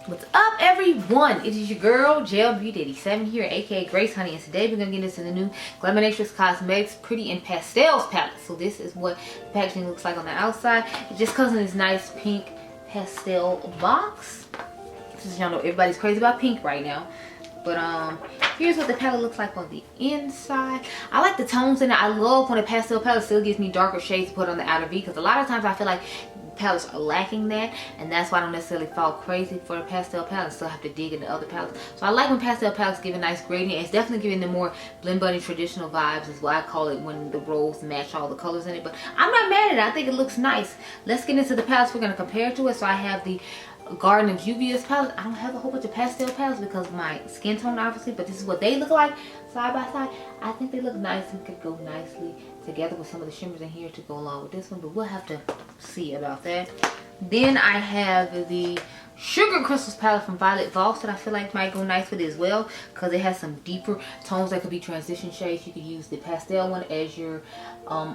What's up, everyone? It is your girl Gel Beauty 7 here, aka Grace Honey, and today we're gonna get into the new Glaminatirix Cosmetics Pretty in Pastels palette. So this is what the packaging looks like on the outside. It just comes in this nice pink pastel box. Since y'all know everybody's crazy about pink right now, but here's what the palette looks like on the inside. I like the tones in it. I love when a pastel palette still gives me darker shades to put on the outer V, because a lot of times I feel like palettes are lacking that, and that's why I don't necessarily fall crazy for the pastel palettes. Still have to dig into other palettes. So I like when pastel palettes give a nice gradient. It's definitely giving the more blend buddy traditional vibes, is what I call it, when the rolls match all the colors in it. But I'm not mad at it. I think it looks nice. Let's get into the palettes we're going to compare to it. So I have the Garden of Juvia's palette. I don't have a whole bunch of pastel palettes because of my skin tone, obviously, but this is what they look like side by side. I think they look nice and could go nicely together with some of the shimmers in here to go along with this one, but we'll have to see about that. Then I have the Sugar Crystals palette from Violet Voss that I feel like might go nice with it as well, because it has some deeper tones that could be transition shades. You could use the pastel one as your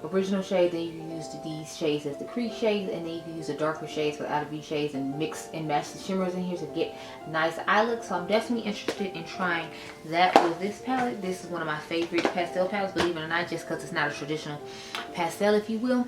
original shade, then you can use these shades as the crease shades, and then you can use the darker shades for the outer V shades and mix and match the shimmers in here to get nice eye look. So I'm definitely interested in trying that with this palette. This is one of my favorite pastel palettes, believe it or not, just because it's not a traditional pastel, if you will.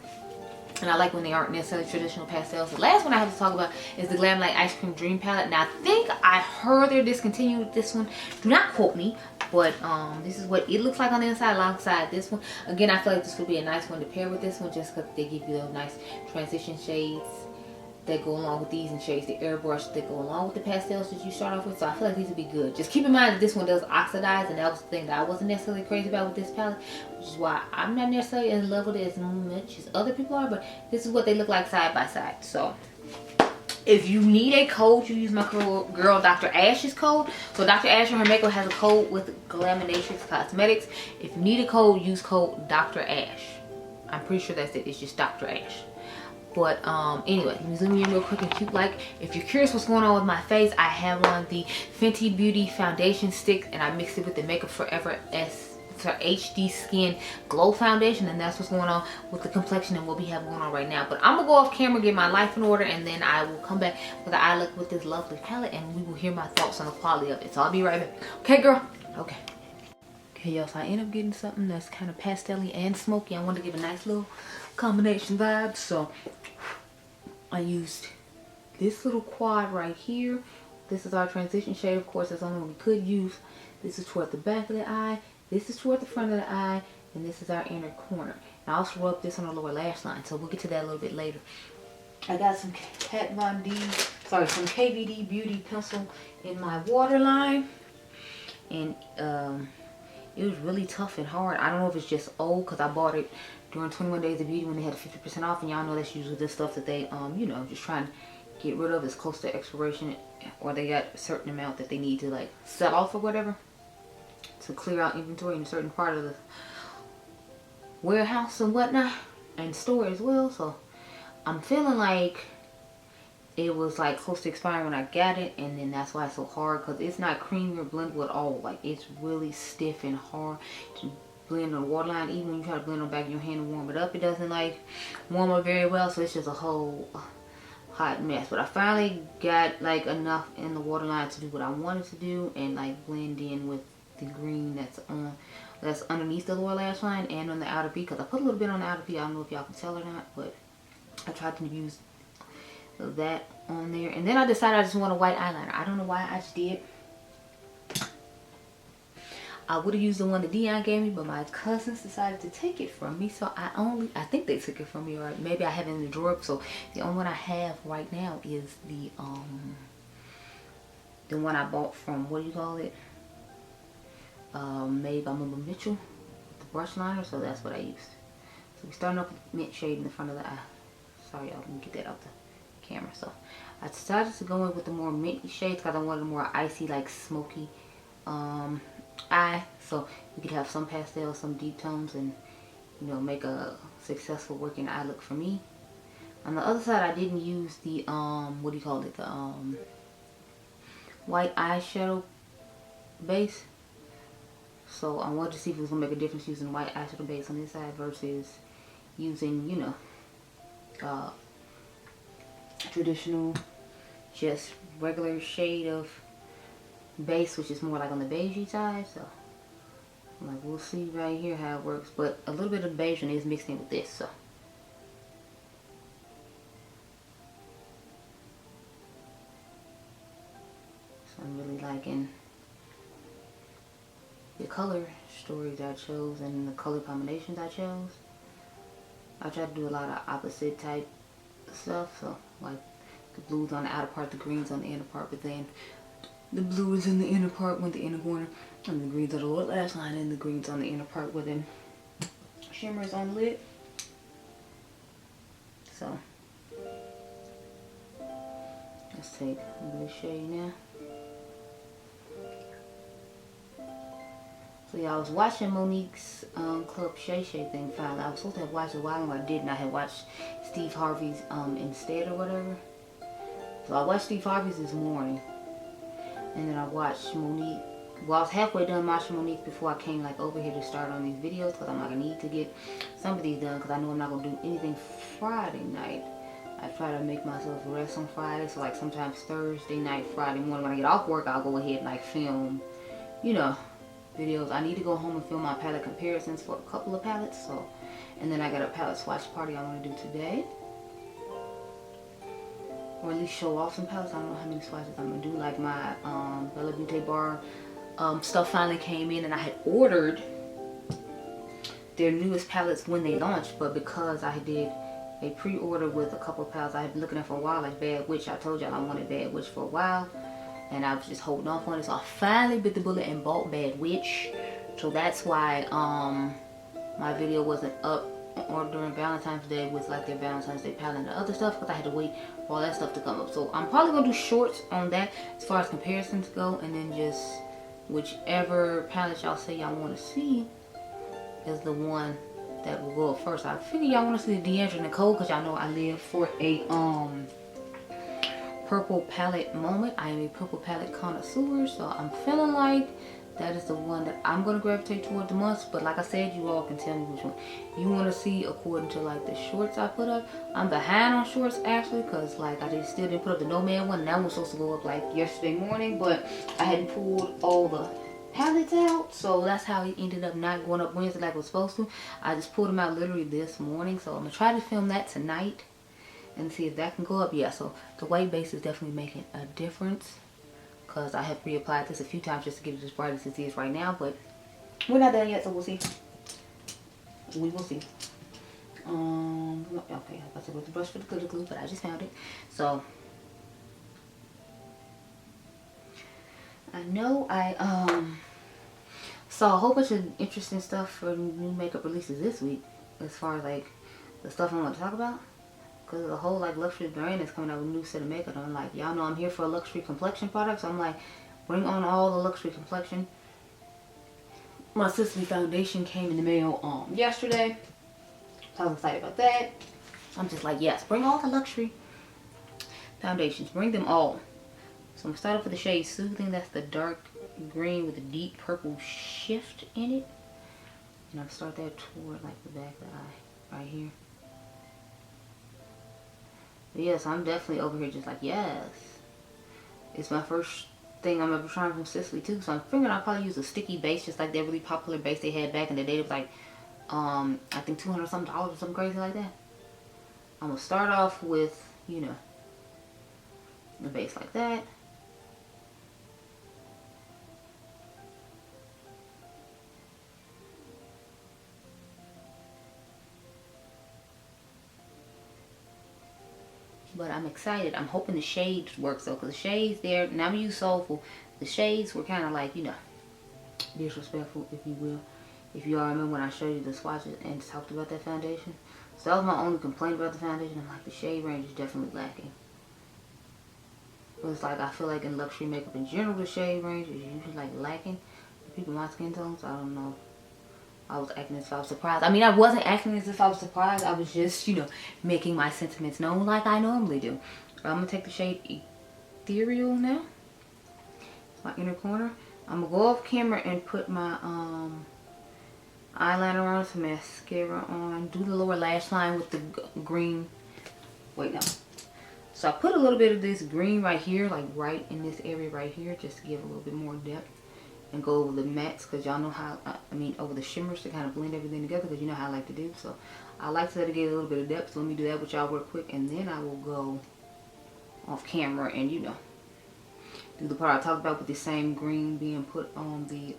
And I like when they aren't necessarily traditional pastels. The last one I have to talk about is the Glam Light Ice Cream Dream palette. Now I think I heard they're discontinued with this one. Do not quote me, but this is what it looks like on the inside alongside this one. Again, I feel like this would be a nice one to pair with this one, just because they give you those nice transition shades that go along with these, and shades the airbrush that go along with the pastels that you start off with. So I feel like these would be good. Just keep in mind that this one does oxidize, and that was the thing that I wasn't necessarily crazy about with this palette, which is why I'm not necessarily in love with it as much as other people are. But this is what they look like side by side. So if you need a code, you use my girl Dr. Ash's code. So Dr. Ash and her makeup has a code with Glaminatirix Cosmetics. If you need a code, use code Dr. Ash. I'm pretty sure that's it. It's just Dr. Ash. But anyway, let me zoom in real quick and cute like. If you're curious what's going on with my face, I have on the Fenty Beauty foundation stick, and I mixed it with the Makeup Forever HD Skin Glow Foundation, and that's what's going on with the complexion and what we have going on right now. But I'm gonna go off camera, get my life in order, and then I will come back with the eye look with this lovely palette, and we will hear my thoughts on the quality of it. So I'll be right back. Okay, girl? Okay. Okay, y'all, so I end up getting something that's kind of pastel-y and smoky. I wanted to give a nice little combination vibe, so I used this little quad right here. This is our transition shade. Of course, that's the only one we could use. This is toward the back of the eye, this is toward the front of the eye, and this is our inner corner. And I also rub this on the lower lash line, so we'll get to that a little bit later. I got some some KVD Beauty pencil in my waterline, and it was really tough and hard. I don't know if it's just old, because I bought it during 21 Days of Beauty when they had 50% off, and y'all know that's usually the stuff that they you know, just trying to get rid of as close to expiration, or they got a certain amount that they need to like sell off or whatever to clear out inventory in a certain part of the warehouse and whatnot, and store as well. So I'm feeling like it was like close to expiring when I got it, and then that's why it's so hard, because it's not creamy or blendable at all. Like, it's really stiff and hard to blend on the waterline. Even when you try to blend on the back of your hand and warm it up, it doesn't like warm up very well. So it's just a whole hot mess. But I finally got like enough in the waterline to do what I wanted to do, and like blend in with the green that's underneath the lower lash line and on the outer V, because I put a little bit on the outer V. I don't know if y'all can tell or not, but I tried to use that on there. And then I decided I just want a white eyeliner. I don't know why, I just did. I would have used the one that Dion gave me, but my cousins decided to take it from me, so I think they took it from me, or maybe I have it in the drawer. So the only one I have right now is the one I bought from, what do you call it, made by Mama Mitchell, the brush liner. So that's what I used. So we're starting off with mint shade in the front of the eye. Sorry y'all, let me get that out the camera. So I decided to go in with the more minty shades, because I wanted a more icy, like smoky eye, so we could have some pastels, some deep tones, and you know, make a successful working eye look for me. On the other side, I didn't use the what do you call it, the white eyeshadow base. So I wanted to see if it was gonna make a difference using white eyeshadow base on this side versus using, you know, traditional just regular shade of base, which is more like on the beigey side. So like we'll see right here how it works, but a little bit of beige is mixed in with this. So I'm really liking the color stories I chose and the color combinations I chose. I try to do a lot of opposite type stuff, so like the blues on the outer part, the greens on the inner part, but then the blue is in the inner part with the inner corner, and the greens are the last line, and the greens on the inner part with them shimmers on the lid. So let's take a blue shade now. So yeah, I was watching Monique's Club Shay Shay thing finally. I was supposed to have watched it a while ago, I didn't. I had watched Steve Harvey's instead or whatever. So I watched Steve Harvey's this morning. And then I watched Monique. Well, I was halfway done watching Monique before I came like over here to start on these videos, because I'm like, I need to get some of these done because I know I'm not going to do anything Friday night. I try to make myself rest on Friday, so like sometimes Thursday night, Friday morning when I get off work, I'll go ahead and like film, you know, videos. I need to go home and film my palette comparisons for a couple of palettes. So, and then I got a palette swatch party I want to do today, or at least show off some palettes. I don't know how many swatches I'm gonna do. Like my Beaute Bar stuff finally came in, and I had ordered their newest palettes when they launched, but because I did a pre-order with a couple of palettes I had been looking at for a while, like Bad Witch. I told y'all I wanted Bad Witch for a while, and I was just holding off on it. So I finally bit the bullet and bought Bad Witch. So that's why my video wasn't up or during Valentine's Day with like their Valentine's Day palette and the other stuff, because I had to wait for all that stuff to come up. So I'm probably gonna do shorts on that as far as comparisons go, and then just whichever palette y'all say y'all want to see is the one that will go up first. I figure y'all want to see the D'Angelo Nicole, because y'all know I live for a purple palette moment. I am a purple palette connoisseur, so I'm feeling like that is the one that I'm going to gravitate toward the most. But like I said, you all can tell me which one you want to see according to like the shorts I put up. I'm behind on shorts actually, because like I still didn't put up the No Man one, and that one was supposed to go up like yesterday morning, but I hadn't pulled all the palettes out, so that's how it ended up not going up Wednesday like it was supposed to. I just pulled them out literally this morning, so I'm gonna try to film that tonight and see if that can go up. Yeah, so the white base is definitely making a difference, because I have reapplied this a few times just to get it as bright as it is right now, but we're not done yet, so we'll see. We will see. Okay, I was about to go with the brush for the glitter glue, but I just found it. So I know I saw a whole bunch of interesting stuff for new makeup releases this week, as far as like the stuff I want to talk about, because the whole like luxury brand is coming out with a new set of makeup. And I'm like, y'all know I'm here for a luxury complexion product, so I'm like, bring on all the luxury complexion. My Sisley foundation came in the mail yesterday, so I was excited about that. I'm just like, yes, bring all the luxury foundations, bring them all. So I'm going to start off with the shade Soothing. That's the dark green with a deep purple shift in it. And I'll start that toward like the back of the eye, right here. But yes, I'm definitely over here just like, yes. It's my first thing I'm ever trying from Sisley too. So I'm figuring I'll probably use a sticky base, just like that really popular base they had back in the day. It was like, I think $200 something or something crazy like that. I'm going to start off with, you know, the base like that. But I'm excited. I'm hoping the shades work, so, because the shades there, now I'm use Soulful. The shades were kind of like, you know, disrespectful, if you will. If you all remember when I showed you the swatches and talked about that foundation. So that was my only complaint about the foundation. I'm like, the shade range is definitely lacking. But it's like, I feel like in luxury makeup in general, the shade range is usually like lacking. People my skin tones, so I don't know. I was acting as if I was surprised. I mean, I wasn't acting as if I was surprised. I was just, you know, making my sentiments known like I normally do. I'm going to take the shade Ethereal now. It's my inner corner. I'm going to go off camera and put my eyeliner on, some mascara on. Do the lower lash line with the green. Wait, no. So I put a little bit of this green right here, like right in this area right here, just to give a little bit more depth. And go over the mattes, because y'all know how, over the shimmers to kind of blend everything together, because you know how I like to do. So I like to get a little bit of depth. So let me do that with y'all real quick, and then I will go off camera and, you know, do the part I talked about with the same green being put on the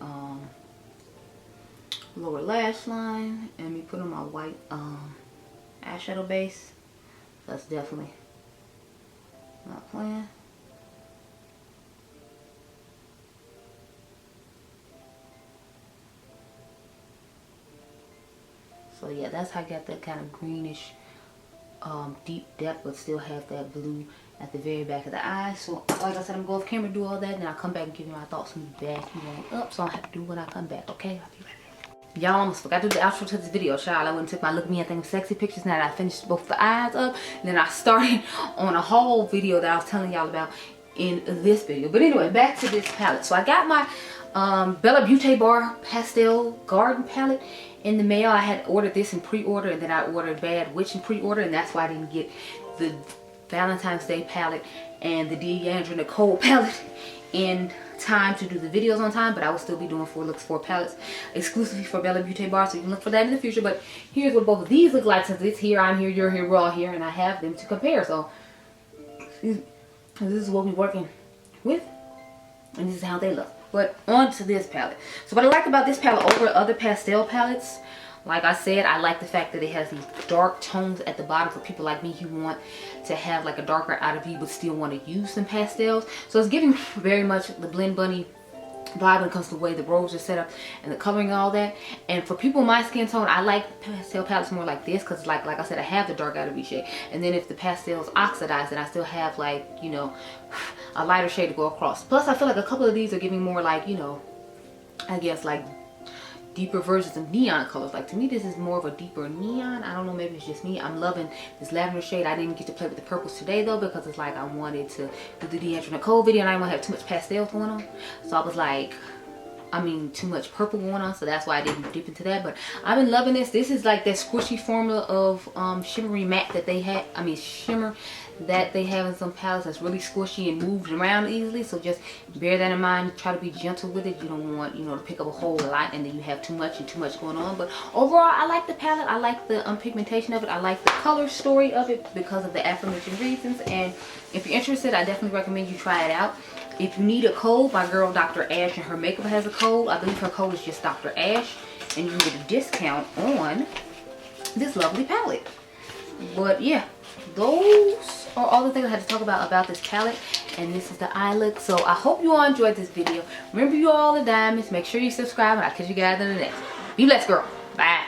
lower lash line, and me put on my white eyeshadow base. That's definitely not playing. So yeah, that's how I got that kind of greenish deep depth, but still have that blue at the very back of the eye. So like I said, I'm going to go off camera, do all that, and then I'll come back and give you my thoughts and be back. You know, up, so I have to do when I come back, okay? I'll be right back. Y'all, almost forgot to do the outro to this video, child. I went and took my look me and think sexy pictures now that I finished both the eyes up. And then I started on a whole video that I was telling y'all about in this video. But anyway, back to this palette. So I got my Beaute Bar Pastel Garden palette in the mail. I had ordered this in pre-order, and then I ordered Bad Witch in pre-order, and that's why I didn't get the Valentine's Day palette and the Adriangameover palette in time to do the videos on time. But I will still be doing 4 looks, 4 palettes exclusively for Beaute Bar, so you can look for that in the future. But here's what both of these look like, since it's here, I'm here, you're here, we're all here, and I have them to compare. So this is what we're working with, and this is how they look. But on to this palette. So what I like about this palette over other pastel palettes, like I said, I like the fact that it has these dark tones at the bottom for people like me who want to have like a darker outer V but still want to use some pastels. So it's giving very much the Blend Bunny vibe when it comes to the way the robes are set up and the coloring and all that. And for people my skin tone, I like pastel palettes more like this, because like I said, I have the dark outer V shade, and then if the pastels oxidize, then I still have, like, you know, a lighter shade to go across. Plus I feel like a couple of these are giving more, like, you know, I guess like deeper versions of neon colors. Like, to me this is more of a deeper neon. I don't know, maybe it's just me. I'm loving this lavender shade. I didn't get to play with the purples today though, because it's like I wanted to do the Adriangameover video and I didn't want to have too much pastels going on. So I was like, too much purple going on, so that's why I didn't dip into that. But I've been loving this. This is like that squishy formula of shimmery matte that they had, shimmer that they have in some palettes that's really squishy and moves around easily. So just bear that in mind. Try to be gentle with it. You don't want, you know, to pick up a whole lot and then you have too much going on. But overall, I like the palette. I like the pigmentation of it. I like the color story of it because of the aforementioned reasons. And if you're interested, I definitely recommend you try it out. If you need a code, my girl Dr. Ash and her makeup has a code. I believe her code is just Dr. Ash, and you can get a discount on this lovely palette. But yeah, those are all the things I had to talk about this palette, and this is the eye look. So I hope you all enjoyed this video. Remember, you all are diamonds. Make sure you subscribe, and I'll catch you guys in the next one. Be blessed, girl. Bye.